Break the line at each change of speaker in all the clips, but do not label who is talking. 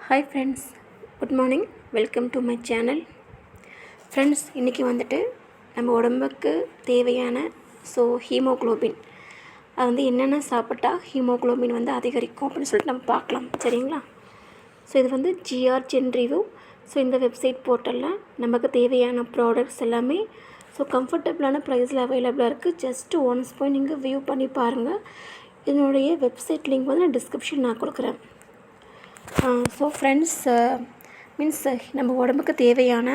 Hi friends, good morning. Welcome to my channel. Friends, இன்றைக்கி வந்துட்டு நம்ம உடம்புக்கு தேவையான ஹீமோக்ளோபின் அது என்னென்ன சாப்பிட்டா ஹீமோக்ளோபின் அதிகரிக்கும் அப்படின்னு சொல்லிட்டு நம்ம பார்க்கலாம். சரிங்களா? இது ஜிஆர் ஜென் ரிவ்யூ. இந்த வெப்சைட் போர்ட்டலில் நமக்கு தேவையான ப்ராடக்ட்ஸ் எல்லாமே கம்ஃபர்டபுளான ப்ரைஸில் அவைலபிளாக இருக்குது. ஜஸ்ட்டு ஒன்ஸ் போய் நீங்கள் வியூ பண்ணி பாருங்கள். இதனுடைய வெப்சைட் லிங்க் நான் டிஸ்கிரிப்ஷன் கொடுக்குறேன். ஃப்ரெண்ட்ஸ், நம்ம உடம்புக்கு தேவையான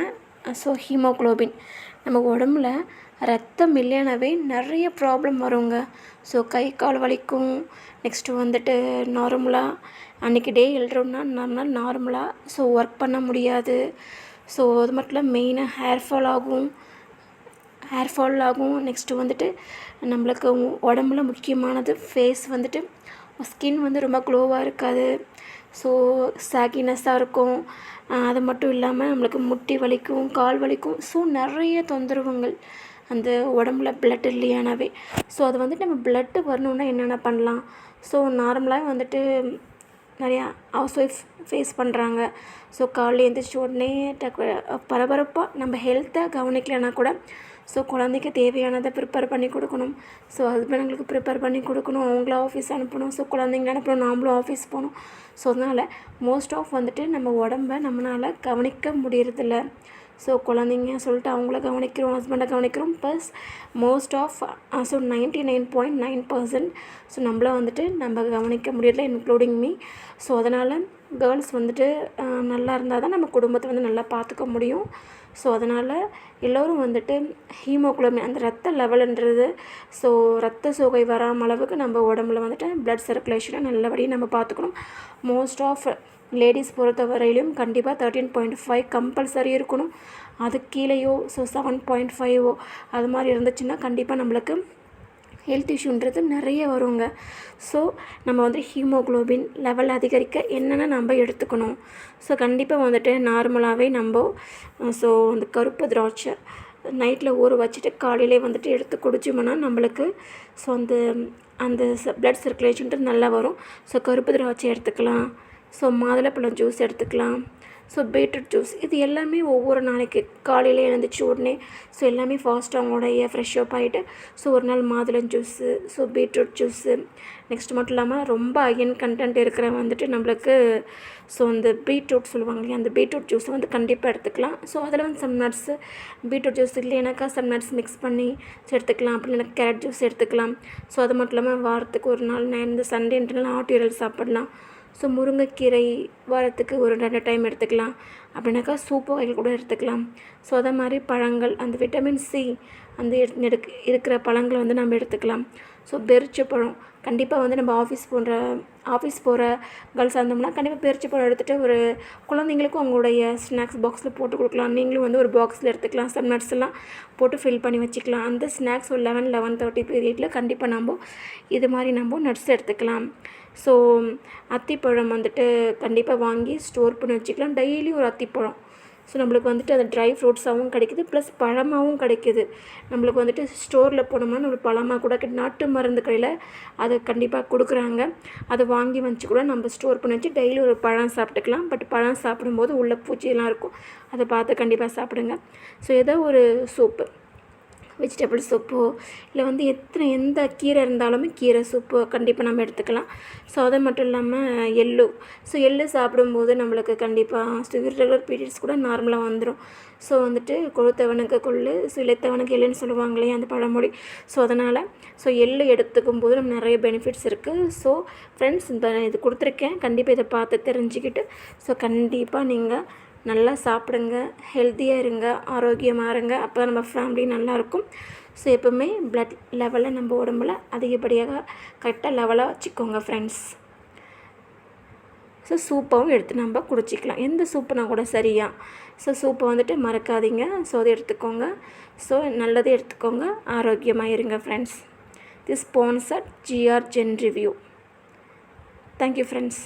ஹீமோக்ளோபின் நம்ம உடம்புல ரத்தம் இல்லைனாவே நிறைய ப்ராப்ளம் வருங்க. கை கால் வலிக்கும். நெக்ஸ்ட்டு நார்மலாக அன்றைக்கி டே எழுறோம்னா நம்மளால் நார்மலாக ஒர்க் பண்ண முடியாது. அது மட்டும் இல்லை, மெயினாக ஹேர் ஃபால் ஆகும். நெக்ஸ்ட்டு நம்மளுக்கு உடம்புல முக்கியமானது ஃபேஸ் ஸ்கின் ரொம்ப க்ளோவாக இருக்காது. சாகினஸ்ஸாக இருக்கும். அது மட்டும் இல்லாமல் நம்மளுக்கு முட்டி வலிக்கும், கால் வலிக்கும். நிறைய தொந்தரவுகள் அந்த உடம்புல பிளட் இல்லையானாவே. அது நம்ம பிளட்டு வரணுன்னா என்னென்ன பண்ணலாம்? நார்மலாக நிறையா ஹவுஸ் ஒய்ஃப் ஃபேஸ் பண்ணுறாங்க. காலையில் எழுந்திரிச்ச உடனே பரபரப்பாக நம்ம ஹெல்த்தை கவனிக்கலைன்னா கூட குழந்தைக்கு தேவையானதை ப்ரிப்பேர் பண்ணி கொடுக்கணும். ஹஸ்பண்டுங்களுக்கு ப்ரிப்பேர் பண்ணி கொடுக்கணும். அவங்கள ஆஃபீஸ் அனுப்பணும். குழந்தைங்கள அனுப்பணும். நாமளும் ஆஃபீஸ் போகணும். அதனால் மோஸ்ட் ஆஃப் நம்ம உடம்பை நம்மளால் கவனிக்க முடியறதில்ல. குழந்தைங்க சொல்லிட்டு அவங்கள கவனிக்கிறோம், ஹஸ்பண்டை கவனிக்கிறோம். ப்ளஸ் மோஸ்ட் ஆஃப் 99.9% நம்மள நம்ம கவனிக்க முடியல, இன்க்ளூடிங் மீ. அதனால் கேர்ள்ஸ் நல்லா இருந்தால் தான் நம்ம குடும்பத்தை நல்லா பார்த்துக்க முடியும். அதனால் எல்லோரும் ஹீமோக்ளோபின் அந்த ரத்த லெவலுன்றது ரத்த சோகை வராமல் அளவுக்கு நம்ம உடம்புல ப்ளட் சர்க்குலேஷனை நல்லபடியாக நம்ம பார்த்துக்கணும். மோஸ்ட் ஆஃப் லேடிஸ் பொறுத்த வரையிலும் கண்டிப்பாக 13.5 கம்பல்சரி இருக்கணும். அது கீழேயோ 7.5 அது மாதிரி இருந்துச்சுன்னா கண்டிப்பாக நம்மளுக்கு ஹெல்த் இஷ்யூன்றது நிறைய வருங்க. நம்ம ஹீமோக்ளோபின் லெவல் அதிகரிக்க என்னென்ன நம்ம எடுத்துக்கணும்? கண்டிப்பாக நார்மலாகவே நம்ம அந்த கருப்பு திராட்சை நைட்டில் ஊற வச்சுட்டு காலையிலே எடுத்து குடிச்சோம்னா நம்மளுக்கு அந்த அந்த ப்ளட் சர்க்குலேஷன்ட்டு நல்லா வரும். கருப்பு திராட்சை எடுத்துக்கலாம். மாதுளப்பழம் ஜூஸ் எடுத்துக்கலாம். பீட்ரூட் ஜூஸ், இது எல்லாமே ஒவ்வொரு நாளைக்கு காலையில் எழுந்திரிச்சி உடனே எல்லாமே ஃபாஸ்ட்டாக அவங்களுடைய ஃப்ரெஷ் அப் ஆகிட்டு ஒரு நாள் மாதுளம் ஜூஸு, பீட்ரூட் ஜூஸு. நெக்ஸ்ட் மட்டும் இல்லாமல் ரொம்ப அயன் கண்டென்ட் இருக்கிற நம்மளுக்கு அந்த பீட்ரூட் சொல்லுவாங்க இல்லையா, அந்த பீட்ரூட் ஜூஸ் கண்டிப்பாக எடுத்துக்கலாம். அதில் சம் நட்ஸு பீட்ரூட் ஜூஸ் இல்லைனாக்கா சம் நட்ஸ் மிக்ஸ் பண்ணி எடுத்துக்கலாம். அப்படி இல்லைனா கேரட் ஜூஸ் எடுத்துக்கலாம். அது மட்டும் இல்லாமல் வாரத்துக்கு ஒரு நாள் இந்த சண்டேன்ட்டுலாம் ஆட்டுயரல் சாப்பிடலாம். முருங்கைக்கீரை வாரத்துக்கு ஒரு 2 டைம் எடுத்துக்கலாம். அப்படின்னாக்கா சூப்பு வகைகள் கூட எடுத்துக்கலாம். அதே மாதிரி பழங்கள், அந்த விட்டமின் சி அந்த இருக்கிற பழங்களை நம்ம எடுத்துக்கலாம். பெரிச்சப்பழம் கண்டிப்பாக நம்ம ஆஃபீஸ் போகிற கேர்ள்ஸாக இருந்தோம்னா கண்டிப்பாக பெரிச்சப்பழம் எடுத்துகிட்டு ஒரு குழந்தைங்களுக்கும் அவங்களுடைய ஸ்நாக்ஸ் பாக்ஸில் போட்டு கொடுக்கலாம். நீங்களும் ஒரு பாக்ஸில் எடுத்துக்கலாம். சம் நட்ஸ் எல்லாம் போட்டு ஃபில் பண்ணி வச்சுக்கலாம். அந்த ஸ்நாக்ஸ் ஒரு 11-11:30 பீரியடில் கண்டிப்பாக நம்ம இது மாதிரி நம்ம நட்ஸ் எடுத்துக்கலாம். அத்திப்பழம் கண்டிப்பாக வாங்கி ஸ்டோர் பண்ணி வச்சுக்கலாம். டெய்லி ஒரு அத்திப்பழம். நம்மளுக்கு அது ட்ரை ஃப்ரூட்ஸாகவும் கிடைக்கிது, ப்ளஸ் பழமாகவும் கிடைக்கிது. நம்மளுக்கு ஸ்டோரில் போனோம்னா நம்மளுக்கு பழமாக கூட நாட்டு மருந்து கடையில் அதை கண்டிப்பாக கொடுக்குறாங்க. அதை வாங்கி வச்சு கூட நம்ம ஸ்டோர் பண்ணி வச்சு டெய்லி ஒரு பழம் சாப்பிட்டுக்கலாம். பட் பழம் சாப்பிடும்போது உள்ள பூச்சியெல்லாம் இருக்கும், அதை பார்த்து கண்டிப்பாக சாப்பிடுங்க. ஏதோ ஒரு சூப்பு, வெஜிடபிள் சூப்போ இல்லை எந்த கீரை இருந்தாலுமே கீரை சூப்பு கண்டிப்பாக நம்ம எடுத்துக்கலாம். அது மட்டும் இல்லாமல் எள்ளு சாப்பிடும்போது நம்மளுக்கு கண்டிப்பாக இர்ரெகுலர் பீரியட்ஸ் கூட நார்மலாக வந்துடும். கொழுத்தவனுக்கு கொள்ளு, இளைத்தவனுக்கு எள்ளுன்னு சொல்லுவாங்க இல்லையா, அந்த பழமொழி. அதனால் எள்ளு எடுத்துக்கும் போது நம்ம நிறைய பெனிஃபிட்ஸ் இருக்குது. ஃப்ரெண்ட்ஸ், இது கொடுத்துருக்கேன். கண்டிப்பாக இதை பார்த்து தெரிஞ்சுக்கிட்டு கண்டிப்பாக நீங்கள் நல்லா சாப்பிடுங்க, ஹெல்த்தியாக இருங்க, ஆரோக்கியமாக இருங்க. அப்போ நம்ம ஃபேமிலி நல்லாயிருக்கும். எப்போவுமே ப்ளட் லெவலில் நம்ம உடம்புல அதிகப்படியாக கரெக்டாக லெவலாக வச்சுக்கோங்க ஃப்ரெண்ட்ஸ். சூப்பாகவும் எடுத்து நம்ம குடிச்சிக்கலாம். எந்த சூப்புனா கூட சரியா. சூப்பை மறக்காதீங்க. அதை எடுத்துக்கோங்க. நல்லதே எடுத்துக்கோங்க, ஆரோக்கியமாக இருங்க friends. This sponsored GR gen review. Thank you friends.